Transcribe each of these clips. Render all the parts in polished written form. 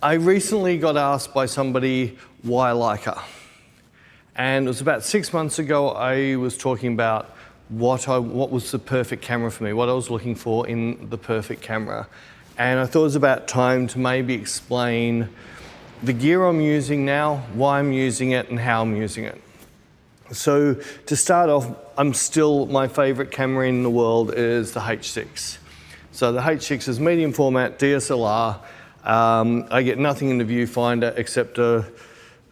I recently got asked by somebody why Leica. And it was about 6 months ago, I was talking about what was the perfect camera for me, what I was looking for in the perfect camera. And I thought it was about time to maybe explain the gear I'm using now, why I'm using it, and how I'm using it. So to start off, my favorite camera in the world is the H6. So the H6 is medium format DSLR. I get nothing in the viewfinder except a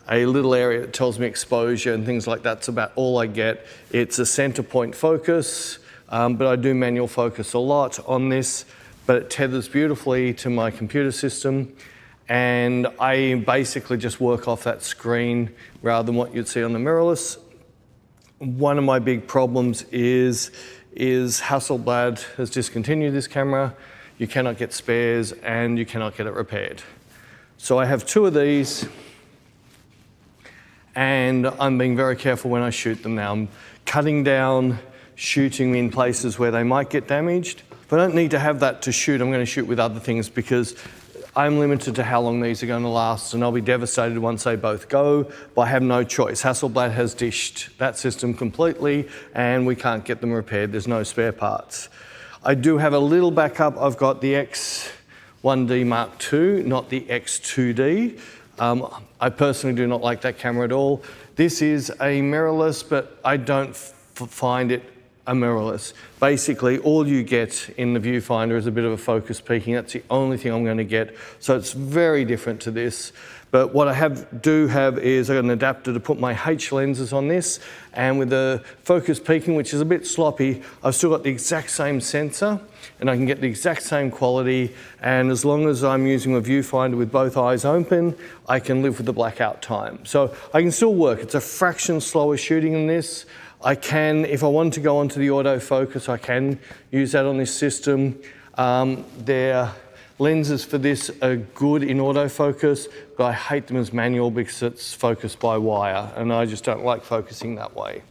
little area that tells me exposure and things like that. That's about all I get. It's a center point focus, but I do manual focus a lot on this, but it tethers beautifully to my computer system. And I basically just work off that screen rather than what you'd see on the mirrorless. One of my big problems is Hasselblad has discontinued this camera. You cannot get spares and you cannot get it repaired. So I have two of these, and I'm being very careful when I shoot them now. I'm cutting down, shooting in places where they might get damaged. But I don't need to have that to shoot. I'm going to shoot with other things because I'm limited to how long these are going to last, and I'll be devastated once they both go, but I have no choice. Hasselblad has dished that system completely, and we can't get them repaired. There's no spare parts. I do have a little backup. I've got the X1d Mark II, not the X2d. I personally do not like that camera at all. This is a mirrorless, but I don't find it a mirrorless. Basically, all you get in the viewfinder is a bit of a focus peaking. That's the only thing I'm going to get. So it's very different to this. But what I do have is I've got an adapter to put my H lenses on this, and with the focus peaking, which is a bit sloppy, I've still got the exact same sensor, and I can get the exact same quality, and as long as I'm using a viewfinder with both eyes open, I can live with the blackout time. So I can still work. It's a fraction slower shooting than this. I can, if I want to go onto the autofocus, I can use that on this system. Their lenses for this are good in autofocus, but I hate them as manual because it's focused by wire, and I just don't like focusing that way.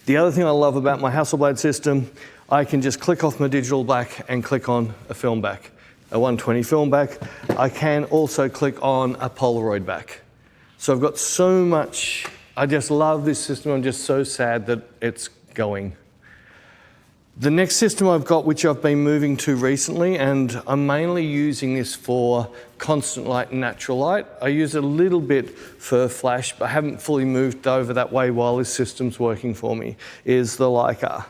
The other thing I love about my Hasselblad system, I can just click off my digital back and click on a film back, a 120 film back. I can also click on a Polaroid back. So I've got so much. I just love this system. I'm just so sad that it's going. The next system I've got, which I've been moving to recently, and I'm mainly using this for constant light and natural light. I use it a little bit for flash, but I haven't fully moved over that way while this system's working for me, is the Leica.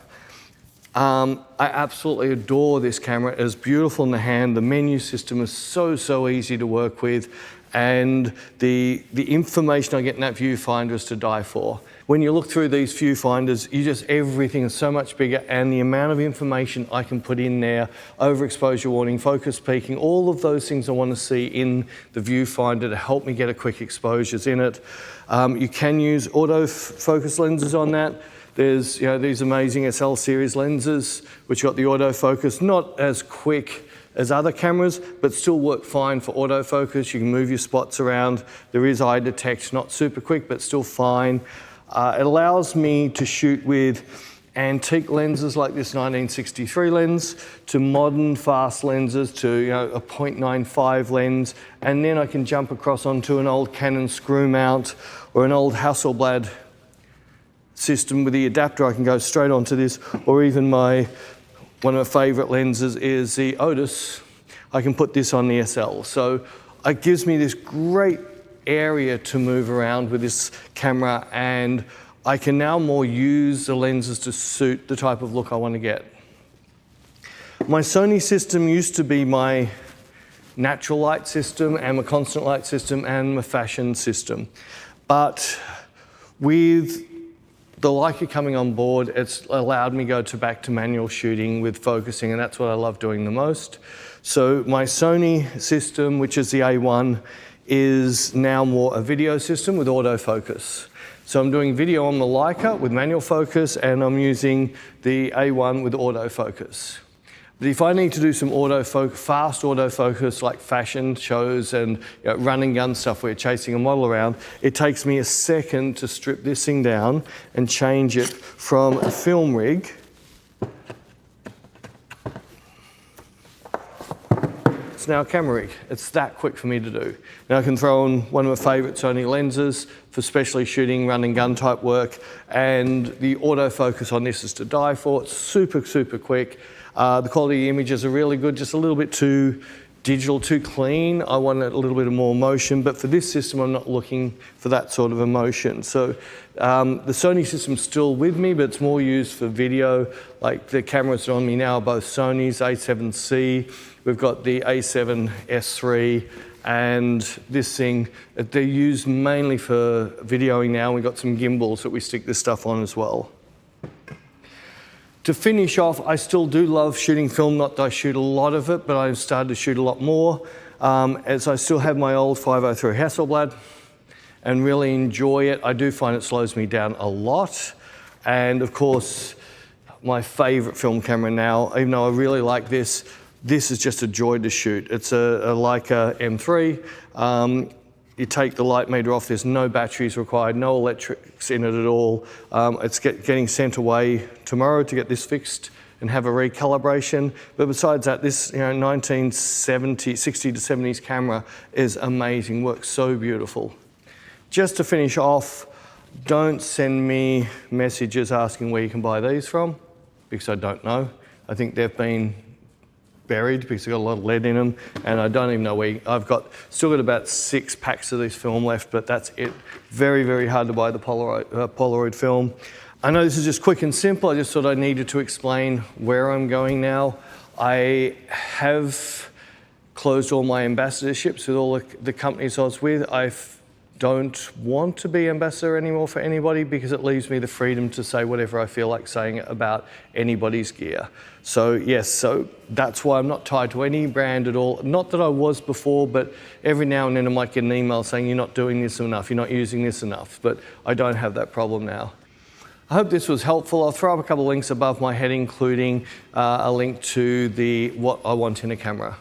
I absolutely adore this camera. It's beautiful in the hand. The menu system is so easy to work with. And the information I get in that viewfinder is to die for. When you look through these viewfinders, everything is so much bigger, and the amount of information I can put in there, overexposure warning, focus peaking, all of those things I want to see in the viewfinder to help me get a quick exposures in it. You can use autofocus lenses on that. There's these amazing SL series lenses, which got the autofocus, not as quick as other cameras, but still work fine for autofocus. You can move your spots around. There is eye detect, not super quick, but still fine. It allows me to shoot with antique lenses like this 1963 lens, to modern fast lenses, to a 0.95 lens, and then I can jump across onto an old Canon screw mount or an old Hasselblad system with the adapter. I can go straight onto this, or even one of my favorite lenses is the Otis. I can put this on the SL. So it gives me this great area to move around with this camera, and I can now more use the lenses to suit the type of look I want to get. My Sony system used to be my natural light system and my constant light system and my fashion system. But with the Leica coming on board, it's allowed me to go back to manual shooting with focusing, and that's what I love doing the most. So my Sony system, which is the A1, is now more a video system with autofocus. So I'm doing video on the Leica with manual focus, and I'm using the A1 with autofocus. But if I need to do some fast autofocus like fashion shows and run and gun stuff where you're chasing a model around, it takes me a second to strip this thing down and change it from a film rig it's now a camera rig. It's that quick for me to do. Now I can throw on one of my favourite Sony lenses for specially shooting run and gun type work, and the autofocus on this is to die for. It's super, super quick. The quality of the images are really good, just a little bit too digital, too clean. I want a little bit of more emotion, but for this system, I'm not looking for that sort of emotion. So the Sony system's still with me, but it's more used for video. Like the cameras that are on me now are both Sony's A7C. We've got the A7 S3, and this thing, they're used mainly for videoing now. We've got some gimbals that we stick this stuff on as well. To finish off, I still do love shooting film. Not that I shoot a lot of it, but I've started to shoot a lot more. As I still have my old 503 Hasselblad and really enjoy it. I do find it slows me down a lot. And of course, my favorite film camera now, even though I really like this is just a joy to shoot. It's a Leica M3. You take the light meter off, there's no batteries required, no electrics in it at all. It's getting sent away tomorrow to get this fixed and have a recalibration. But besides that, this 1960 to 70s camera is amazing, works so beautiful. Just to finish off, don't send me messages asking where you can buy these from, because I don't know. I think they've been buried because they've got a lot of lead in them, and I don't even know where. Still got about 6 packs of this film left, but that's it. Very, very hard to buy the Polaroid film. I know this is just quick and simple. I just thought I needed to explain where I'm going now. I have closed all my ambassadorships with all the companies I was with. I don't want to be ambassador anymore for anybody because it leaves me the freedom to say whatever I feel like saying about anybody's gear. So yes, so that's why I'm not tied to any brand at all. Not that I was before, but every now and then I might get an email saying you're not doing this enough, you're not using this enough, but I don't have that problem now. I hope this was helpful. I'll throw up a couple of links above my head, including a link to what I want in a camera.